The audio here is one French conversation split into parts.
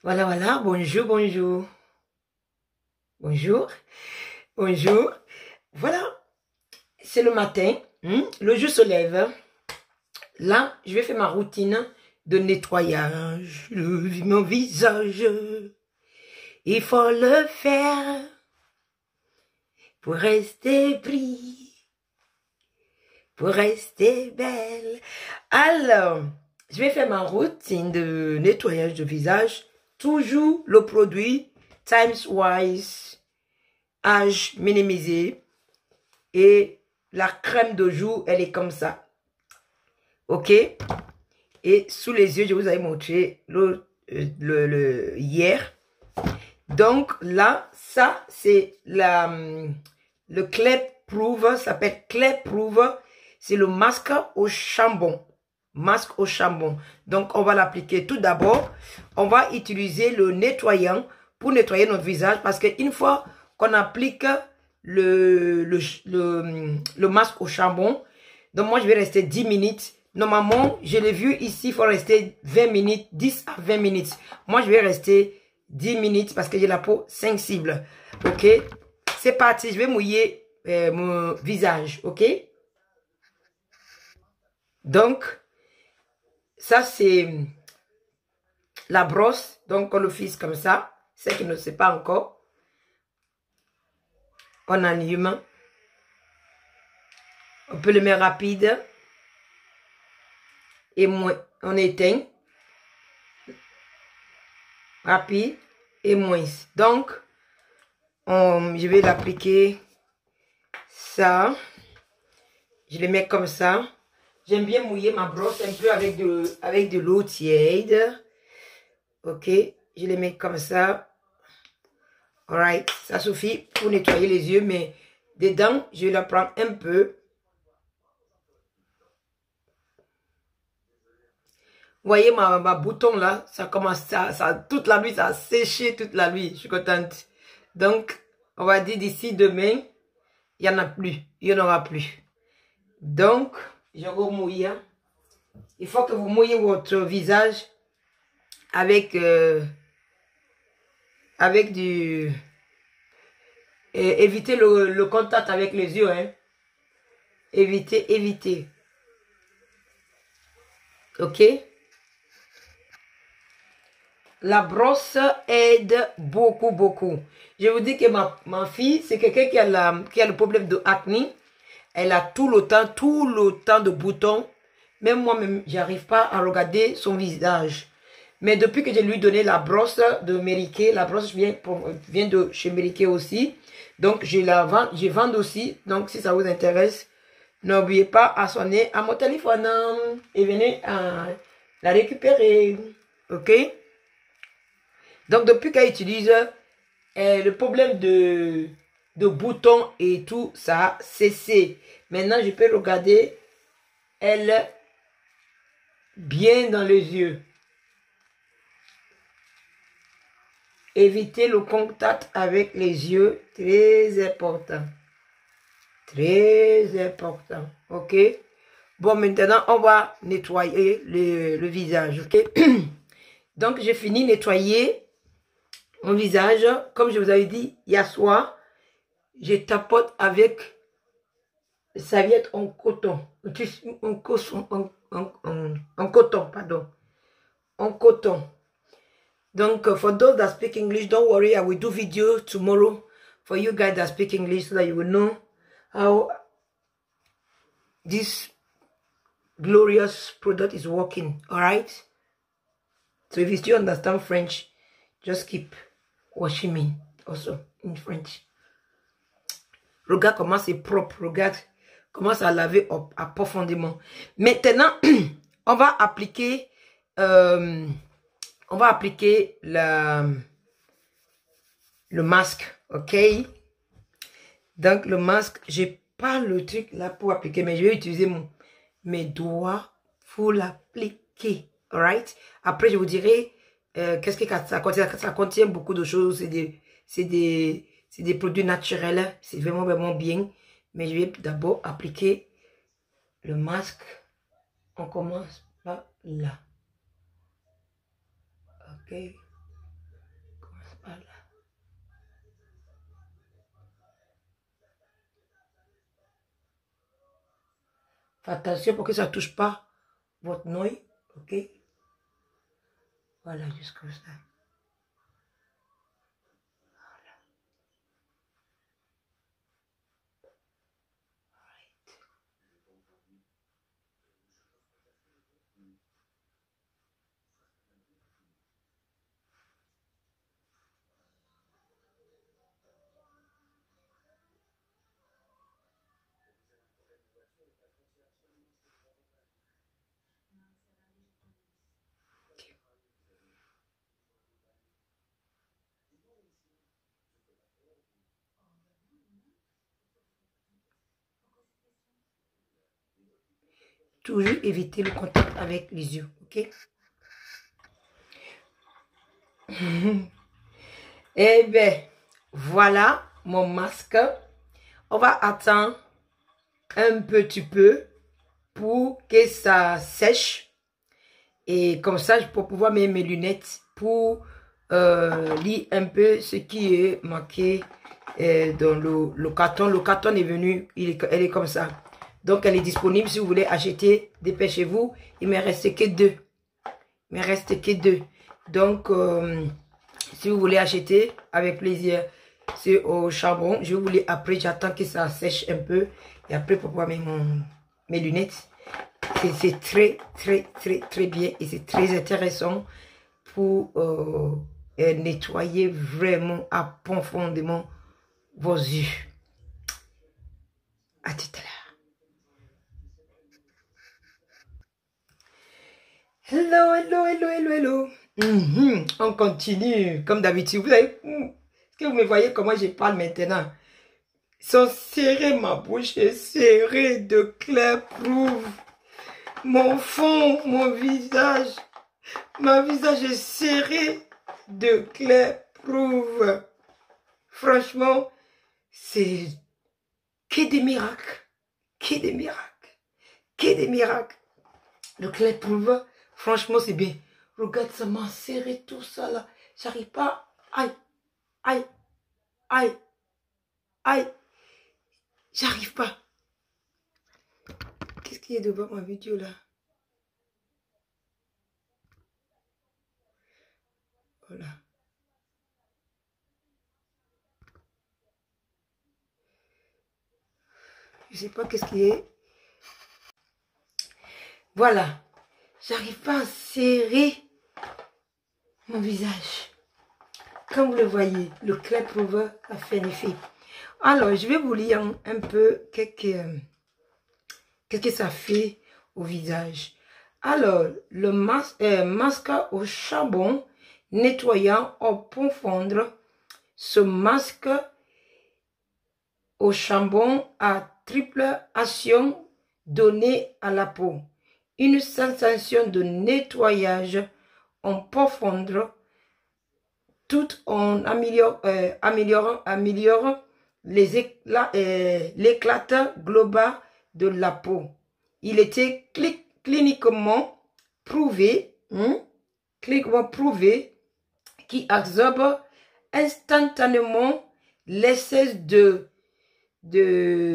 Voilà, voilà, bonjour, bonjour. Bonjour, bonjour. Voilà, c'est le matin, le jour se lève. Là, je vais faire ma routine de nettoyage de mon visage. Il faut le faire pour rester pris, pour rester belle. Alors, je vais faire ma routine de nettoyage de visage. Toujours le produit Times Wise, âge minimisé. Et la crème de jour, elle est comme ça. Ok? Et sous les yeux, je vous avais montré hier. Donc là, ça, c'est le Clay Proof, ça s'appelle Clay Proof. C'est le masque au charbon. Masque au charbon. Donc, on va l'appliquer tout d'abord. On va utiliser le nettoyant pour nettoyer notre visage parce qu'une fois qu'on applique le masque au charbon, donc moi, je vais rester 10 minutes. Normalement, je l'ai vu ici, il faut rester 20 minutes, 10 à 20 minutes. Moi, je vais rester 10 minutes parce que j'ai la peau sensible. Ok? C'est parti, je vais mouiller mon visage. Ok? Donc, ça, c'est la brosse. Donc, on le fixe comme ça. Ceux qui ne savent pas encore. On allume. On peut le mettre rapide. Et on éteint. Rapide et moins. Donc, je vais l'appliquer ça. Je le mets comme ça. J'aime bien mouiller ma brosse un peu avec de l'eau tiède. Ok, je les mets comme ça. Alright, ça suffit pour nettoyer les yeux, mais dedans, je la prends un peu. Vous voyez ma bouton là, ça commence, toute la nuit, ça a séché toute la nuit. Je suis contente. Donc, on va dire d'ici demain, il n'y en a plus. Il n'y en aura plus. Donc, je vais mouiller. Il faut que vous mouillez votre visage avec du... évitez le contact avec les yeux. Hein. Évitez. Ok? La brosse aide beaucoup, beaucoup. Je vous dis que ma fille, c'est quelqu'un qui a le problème de acné. Elle a tout le temps de boutons. Même moi-même, j'arrive pas à regarder son visage. Mais depuis que je lui ai donné la brosse de Mériquet, la brosse vient de chez Mériquet aussi. Donc, je vends aussi. Donc, si ça vous intéresse, n'oubliez pas à sonner à mon téléphone et venez la récupérer. Ok? Donc, depuis qu'elle utilise, le problème de boutons et tout, ça a cessé. Maintenant, je peux regarder elle bien dans les yeux. Éviter le contact avec les yeux, très important. Très important, ok? Bon, maintenant, on va nettoyer le visage, ok? Donc, j'ai fini de nettoyer mon visage. Comme je vous avais dit hier soir, je tapote avec serviette en coton. En coton, pardon. En coton. Donc, for those that speak English, don't worry, I will do video tomorrow for you guys that speak English so that you will know how this glorious product is working, all right? So if you still understand French, just keep watching me also in French. Regarde comment c'est propre, regarde comment ça a lavé profondément. Maintenant, on va appliquer le masque, ok? Donc, le masque, j'ai pas le truc là pour appliquer, mais je vais utiliser mes doigts pour l'appliquer, alright? Après, je vous dirai qu'est-ce que ça contient. Ça contient beaucoup de choses, c'est des produits naturels, c'est vraiment, vraiment bien. Mais je vais d'abord appliquer le masque. On commence par là. Ok. Attention pour que ça ne touche pas votre noyau. Ok? Voilà, juste comme ça. Toujours éviter le contact avec les yeux, ok? Eh bien, voilà mon masque. On va attendre un petit peu pour que ça sèche. Et comme ça, je peux pouvoir mettre mes lunettes pour lire un peu ce qui est marqué dans le carton. Le carton est venu, elle est comme ça. Donc, elle est disponible si vous voulez acheter. Dépêchez-vous. Il ne me reste que deux. Il me reste que deux. Donc, si vous voulez acheter, avec plaisir, c'est au charbon. Je vous les après, j'attends que ça sèche un peu. Et après, pour pouvoir mettre mes lunettes. C'est très, très, très, très bien. Et c'est très intéressant pour nettoyer vraiment à profondément vos yeux. À tout à l'heure. Hello, hello, hello, hello, hello. On continue, comme d'habitude. Est-ce que vous me voyez comment je parle maintenant? Sont serrés, ma bouche est serrée de clair prouve. Mon fond, mon visage, ma visage est serré de clair prouve. Franchement, c'est que des miracles, que des miracles, que des miracles. Le clair prouve, franchement, c'est bien. Regarde, ça m'a serré tout ça là. J'arrive pas. Aïe, aïe, aïe, aïe. J'arrive pas. Qu'est-ce qui est devant ma vidéo là? Voilà. Je sais pas qu'est-ce qui est. Voilà. J'arrive pas à serrer mon visage. Comme vous le voyez, le clair prouve a fait un effet. Alors, je vais vous lire un peu qu'est-ce que ça fait au visage. Alors, le masque au charbon nettoyant en profondeur. Ce masque au charbon a triple action donnée à la peau. Une sensation de nettoyage en profondeur tout en améliorant l'éclat global de la peau. Il était cliniquement prouvé, qui absorbe instantanément l'excès de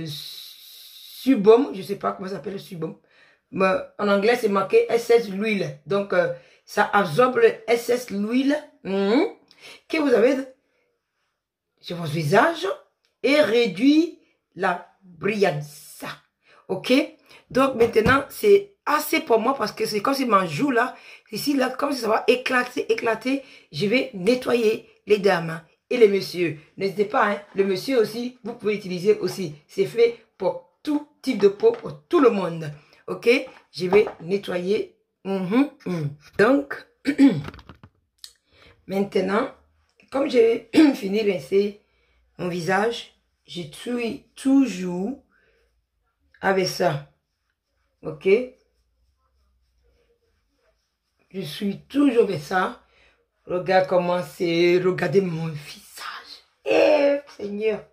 subum, je ne sais pas comment ça s'appelle le subum, mais en anglais c'est marqué excès l'huile. Donc ça absorbe l'excès l'huile que vous avez sur votre visage et réduit la brillance. Ok? Donc maintenant, c'est assez pour moi parce que c'est comme si ma joue là, ici là, comme si ça va éclater. Je vais nettoyer les dames et les messieurs. N'hésitez pas, hein, le monsieur aussi, vous pouvez utiliser aussi. C'est fait pour tout type de peau, pour tout le monde. Ok? Je vais nettoyer. Donc, maintenant, comme j'ai fini de rincer mon visage, je suis toujours avec ça. Ok? Je suis toujours avec ça. Regarde comment c'est. Regardez mon visage. Eh, Seigneur.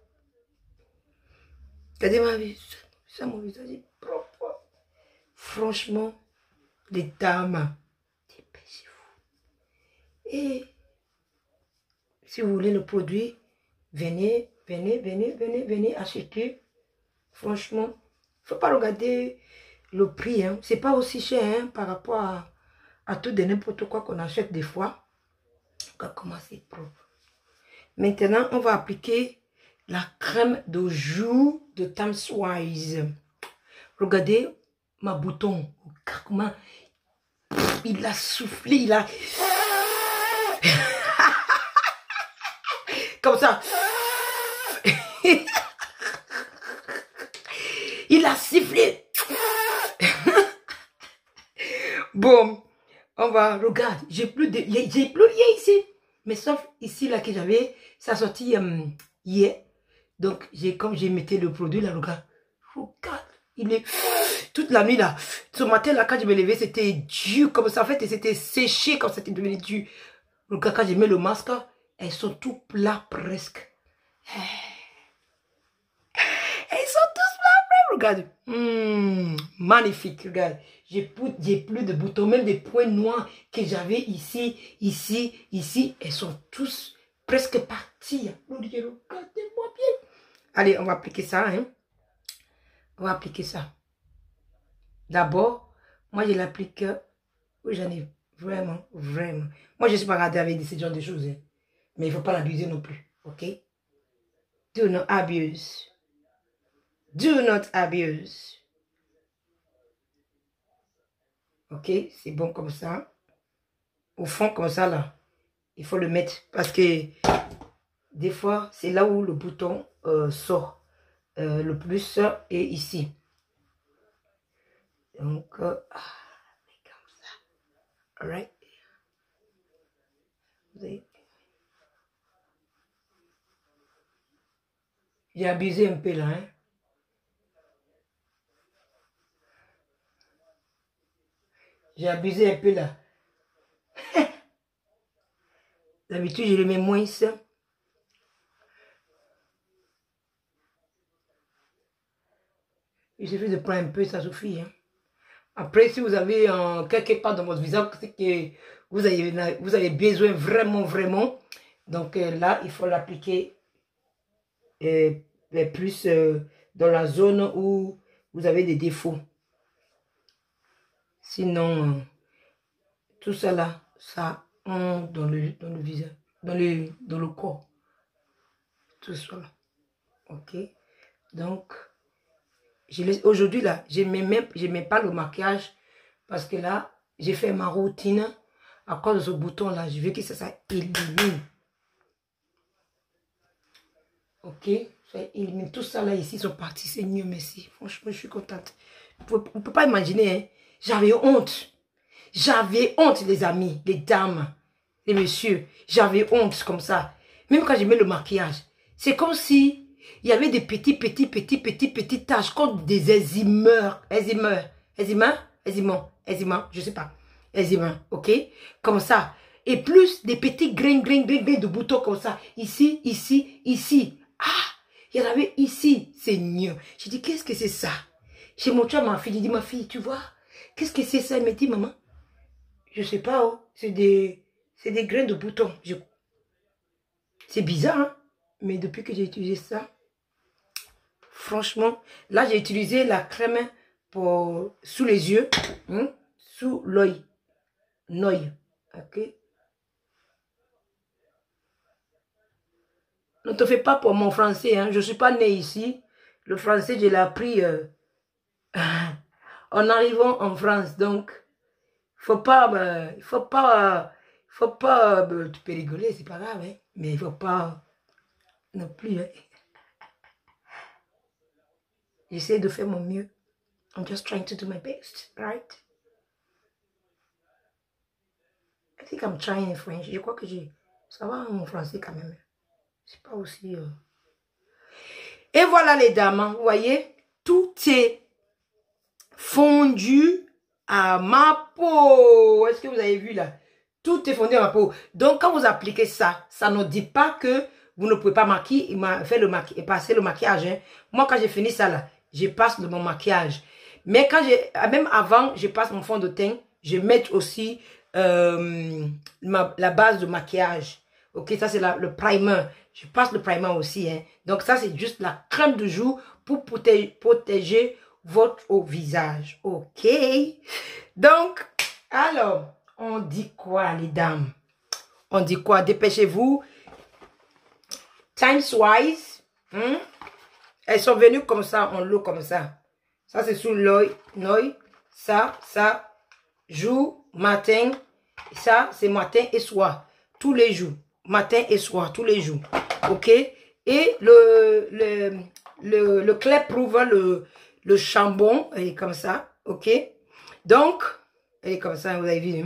Regardez ma visage. Ça, mon visage est propre. Franchement, les dames, dépêchez-vous. Et si vous voulez le produit, venez acheter. Franchement, il ne faut pas regarder le prix, hein, c'est pas aussi cher hein, par rapport à tout de n'importe quoi qu'on achète des fois. Regarde comment c'est propre. Maintenant, on va appliquer la crème de joue de Thames Wise. Regardez ma bouton. Regarde comment il a soufflé, il a... Comme ça. Il a sifflé. Bon, on va, regarde, j'ai plus rien ici. Mais sauf ici, là, que j'avais, ça sorti hier. Donc, comme j'ai mis le produit, là, regarde. Regarde, il est... Toute la nuit, là. Ce matin, là, quand je me levais, c'était dur comme ça. En fait, c'était séché quand c'était devenu dur. Regarde, quand j'ai mis le masque, elles sont tout plats presque. Elles sont tous plats presque, regarde. Magnifique, regarde. J'ai plus de boutons, même des points noirs que j'avais ici, ici, ici. Elles sont tous presque partis. Regardez-moi bien. Allez, on va appliquer ça. Hein. On va appliquer ça. D'abord, moi, je l'applique. Oui, j'en ai vraiment, vraiment. Moi, je ne suis pas regardée avec ce genre de choses. Hein. Mais il ne faut pas l'abuser non plus. OK? Do not abuse. Do not abuse. Ok, c'est bon comme ça. Au fond, comme ça, là, il faut le mettre. Parce que des fois, c'est là où le bouton sort le plus et ici. Donc, comme ça. Alright. J'ai abusé un peu là, hein. J'ai abusé un peu là. D'habitude, je le mets moins ça. Il suffit de prendre un peu, ça suffit. Hein. Après, si vous avez quelque part dans votre visage, c'est que vous avez besoin vraiment, vraiment. Donc là, il faut l'appliquer plus dans la zone où vous avez des défauts. Sinon, tout ça là, ça entre dans le visage, dans le corps. Tout ça là. Ok. Donc, aujourd'hui là, je ne mets pas le maquillage parce que là, j'ai fait ma routine à cause de ce bouton là. Je veux que ça élimine. Ok. Ça élimine tout ça là ici, ils sont partis. Seigneur, merci. Franchement, je suis contente. On ne peut pas imaginer, hein. J'avais honte. J'avais honte, les amis, les dames, les messieurs. J'avais honte comme ça. Même quand je mets le maquillage. C'est comme si il y avait des petites taches comme des eczémeurs, je sais pas. Eczéma, ok? Comme ça. Et plus des petits grains de boutons comme ça. Ici, ici, ici. Ah! Il y en avait ici, Seigneur. J'ai dit, qu'est-ce que c'est ça? J'ai montré à ma fille, j'ai dit, ma fille, tu vois? Qu'est-ce que c'est ça? Elle m'a dit, maman, je sais pas, oh, c'est des grains de boutons. C'est bizarre, hein? Mais depuis que j'ai utilisé ça, franchement, là, j'ai utilisé la crème pour sous les yeux, hein? Sous l'œil. Ok? Ne te fais pas pour mon français, hein? Je ne suis pas née ici. Le français, je l'ai appris en arrivant en France. Donc, il faut pas, tu peux rigoler, c'est pas grave, hein? Mais il faut pas non plus, hein? J'essaie de faire mon mieux. I'm just trying to do my best, right? I think I'm trying in French. Je crois que ça va en français quand même. C'est pas aussi... Et voilà les dames, hein, vous voyez, tout est fondu à ma peau. Est-ce que vous avez vu là? Tout est fondu à ma peau. Donc quand vous appliquez ça, ça ne dit pas que vous ne pouvez pas maquiller, passer le maquillage. Hein. Moi quand j'ai fini ça là, je passe mon maquillage. Mais quand même avant, je passe mon fond de teint, je mets aussi la base de maquillage. Ok, ça c'est le primer. Je passe le primer aussi. Hein. Donc ça c'est juste la crème de joue pour protéger votre au visage. Ok? Donc, alors, on dit quoi, les dames? On dit quoi? Dépêchez-vous. Times wise. Elles sont venues comme ça, en lot comme ça. Ça, c'est sous l'œil. Ça, jour, matin. Ça, c'est matin et soir. Tous les jours. Matin et soir, tous les jours. Ok? Et le clé prouve le chambon. Elle est comme ça. Ok? Donc, elle est comme ça, vous avez vu.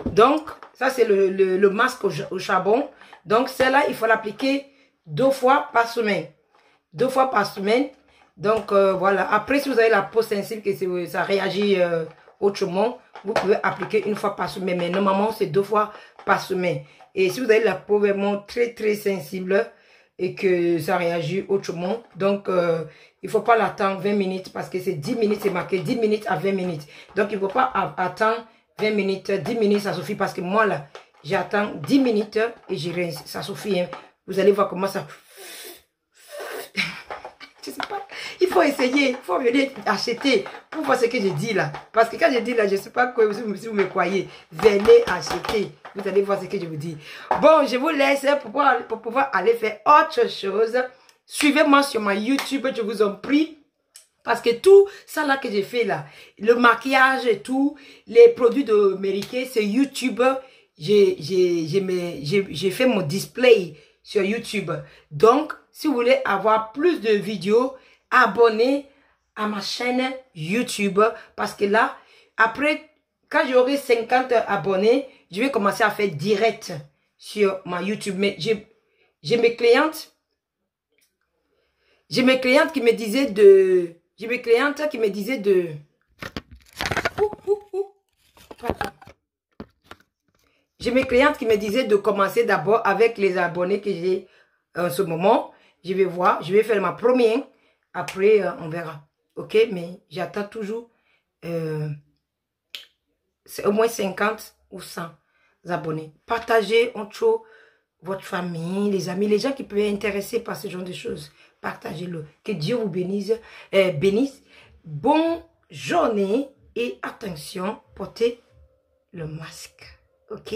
Donc, ça, c'est le masque au charbon. Donc, celle-là, il faut l'appliquer 2 fois par semaine. 2 fois par semaine. Donc, voilà. Après, si vous avez la peau sensible, que ça réagit autrement, vous pouvez appliquer 1 fois par semaine. Mais normalement, c'est 2 fois par semaine. Et si vous avez la peau vraiment très, très sensible et que ça réagit autrement, donc, il ne faut pas l'attendre 20 minutes parce que c'est 10 minutes, c'est marqué 10 minutes à 20 minutes. Donc, il ne faut pas attendre 20 minutes. 10 minutes, ça suffit parce que moi, là, j'attends 10 minutes et je rince. Ça suffit. Hein. Vous allez voir comment ça... Je sais pas. Il faut essayer. Il faut venir acheter pour voir ce que je dis là. Parce que quand je dis là, je ne sais pas quoi, si vous me croyez. Venez acheter. Vous allez voir ce que je vous dis. Bon, je vous laisse pour pouvoir aller faire autre chose. Suivez-moi sur ma YouTube, je vous en prie. Parce que tout ça là que j'ai fait là, le maquillage et tout, les produits de Mary-Kay, c'est YouTube. J'ai fait mon display sur YouTube. Donc, si vous voulez avoir plus de vidéos, abonnez à ma chaîne YouTube. Parce que là, après, quand j'aurai 50 abonnés, je vais commencer à faire direct sur ma YouTube. Mais j'ai mes clientes. J'ai mes clientes qui me disaient de... J'ai mes clientes qui me disaient de... J'ai mes clientes qui me disaient de commencer d'abord avec les abonnés que j'ai en ce moment. Je vais voir, je vais faire ma première. Après, on verra. Ok, mais j'attends toujours c'est au moins 50 ou 100 abonnés. Partagez entre votre famille, les amis, les gens qui peuvent être intéressés par ce genre de choses. Partagez-le. Que Dieu vous bénisse. Bénisse. Bonne journée et attention, portez le masque. Ok?